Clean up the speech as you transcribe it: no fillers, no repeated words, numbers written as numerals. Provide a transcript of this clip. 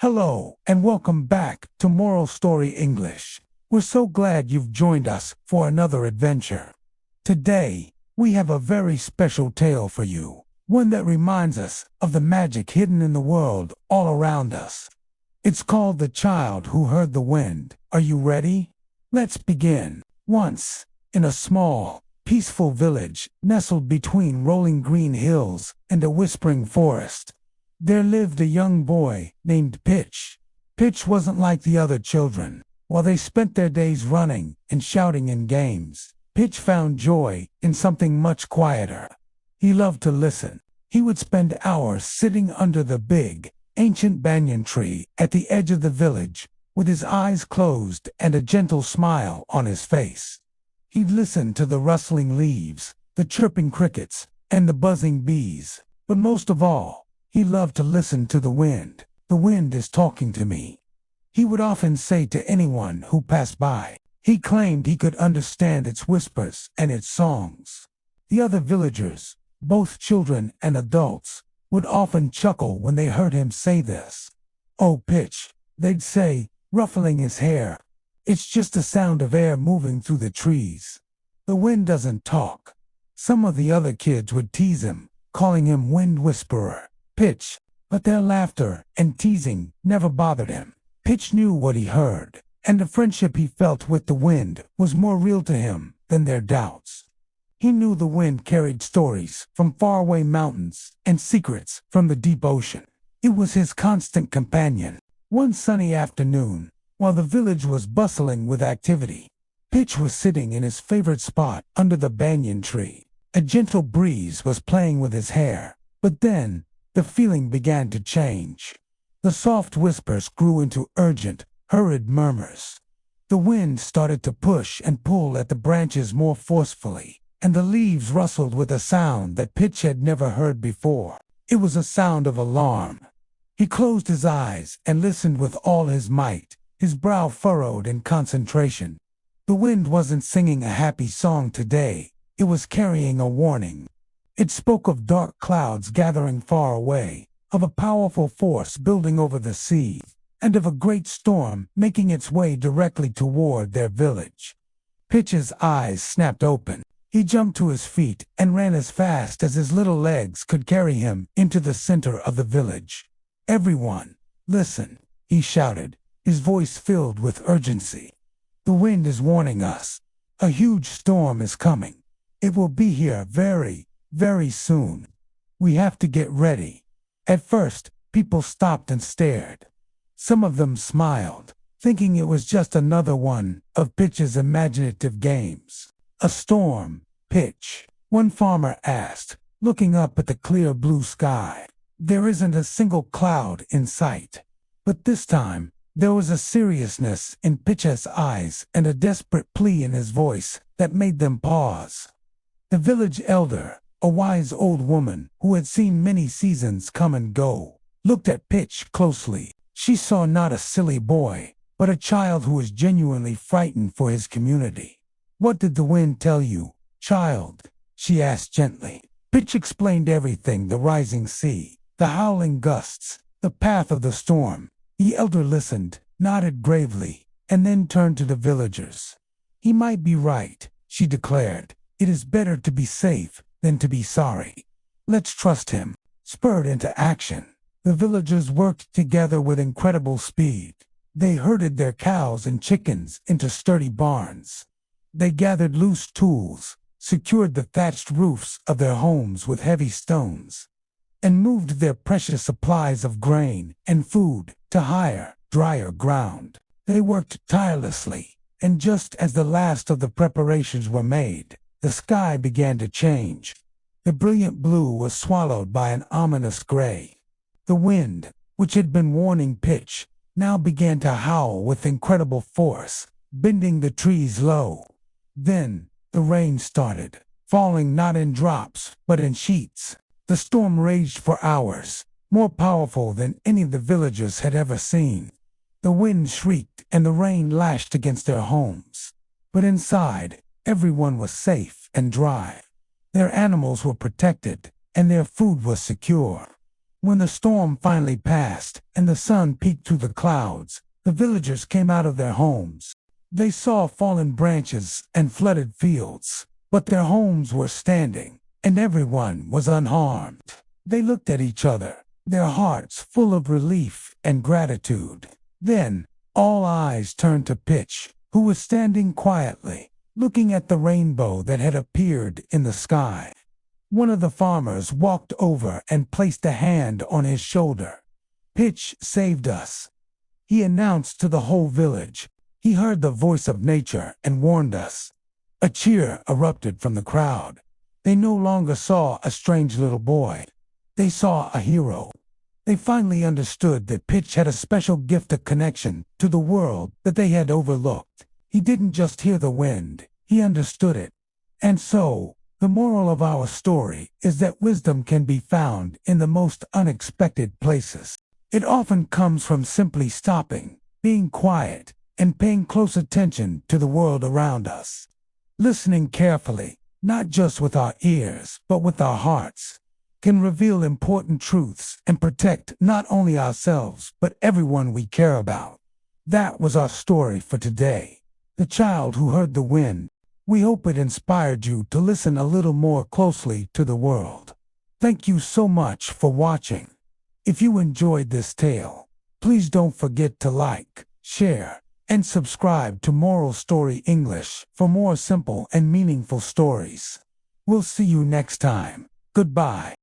Hello, and welcome back to Moral Story English. We're so glad you've joined us for another adventure. Today, we have a very special tale for you, one that reminds us of the magic hidden in the world all around us. It's called The Child Who Heard the Wind. Are you ready? Let's begin. Once, in a small, peaceful village nestled between rolling green hills and a whispering forest, there lived a young boy named Pitch. Pitch wasn't like the other children. While they spent their days running and shouting in games, Pitch found joy in something much quieter. He loved to listen. He would spend hours sitting under the big, ancient banyan tree at the edge of the village, with his eyes closed and a gentle smile on his face. He'd listen to the rustling leaves, the chirping crickets, and the buzzing bees, but most of all, he loved to listen to the wind. The wind is talking to me, he would often say to anyone who passed by. He claimed he could understand its whispers and its songs. The other villagers, both children and adults, would often chuckle when they heard him say this. "Oh, Pitch," they'd say, ruffling his hair, "it's just the sound of air moving through the trees. The wind doesn't talk." Some of the other kids would tease him, calling him Wind Whisperer. Pitch, but their laughter and teasing never bothered him. Pitch knew what he heard, and the friendship he felt with the wind was more real to him than their doubts. He knew the wind carried stories from faraway mountains and secrets from the deep ocean. It was his constant companion. One sunny afternoon, while the village was bustling with activity, Pitch was sitting in his favorite spot under the banyan tree. A gentle breeze was playing with his hair, but then the feeling began to change. The soft whispers grew into urgent, hurried murmurs. The wind started to push and pull at the branches more forcefully, and the leaves rustled with a sound that Pitch had never heard before. It was a sound of alarm. He closed his eyes and listened with all his might, his brow furrowed in concentration. The wind wasn't singing a happy song today, it was carrying a warning. It spoke of dark clouds gathering far away, of a powerful force building over the sea, and of a great storm making its way directly toward their village. Pitch's eyes snapped open. He jumped to his feet and ran as fast as his little legs could carry him into the center of the village. "Everyone, listen," he shouted, his voice filled with urgency. "The wind is warning us. A huge storm is coming. It will be here very soon. We have to get ready." At first, people stopped and stared. Some of them smiled, thinking it was just another one of Pitch's imaginative games. "A storm, Pitch?" one farmer asked, looking up at the clear blue sky. "There isn't a single cloud in sight." But this time, there was a seriousness in Pitch's eyes and a desperate plea in his voice that made them pause. The village elder, a wise old woman who had seen many seasons come and go, looked at Pitch closely. She saw not a silly boy, but a child who was genuinely frightened for his community. "What did the wind tell you, child?" she asked gently. Pitch explained everything: the rising sea, the howling gusts, the path of the storm. The elder listened, nodded gravely, and then turned to the villagers. "He might be right," she declared. "It is better to be safe than to be sorry. Let's trust him." Spurred into action, the villagers worked together with incredible speed. They herded their cows and chickens into sturdy barns. They gathered loose tools, secured the thatched roofs of their homes with heavy stones, and moved their precious supplies of grain and food to higher, drier ground. They worked tirelessly, and just as the last of the preparations were made, the sky began to change. The brilliant blue was swallowed by an ominous gray. The wind, which had been warning Pitch, now began to howl with incredible force, bending the trees low. Then, the rain started, falling not in drops, but in sheets. The storm raged for hours, more powerful than any the villagers had ever seen. The wind shrieked and the rain lashed against their homes. But inside, everyone was safe and dry. Their animals were protected, and their food was secure. When the storm finally passed and the sun peeked through the clouds, the villagers came out of their homes. They saw fallen branches and flooded fields, but their homes were standing, and everyone was unharmed. They looked at each other, their hearts full of relief and gratitude. Then, all eyes turned to Pitch, who was standing quietly, looking at the rainbow that had appeared in the sky. One of the farmers walked over and placed a hand on his shoulder. "Pitch saved us," he announced to the whole village. "He heard the voice of nature and warned us." A cheer erupted from the crowd. They no longer saw a strange little boy. They saw a hero. They finally understood that Pitch had a special gift of connection to the world that they had overlooked. He didn't just hear the wind, he understood it. And so, the moral of our story is that wisdom can be found in the most unexpected places. It often comes from simply stopping, being quiet, and paying close attention to the world around us. Listening carefully, not just with our ears, but with our hearts, can reveal important truths and protect not only ourselves, but everyone we care about. That was our story for today. The Child Who Heard the Wind. We hope it inspired you to listen a little more closely to the world. Thank you so much for watching. If you enjoyed this tale, please don't forget to like, share, and subscribe to Moral Story English for more simple and meaningful stories. We'll see you next time. Goodbye.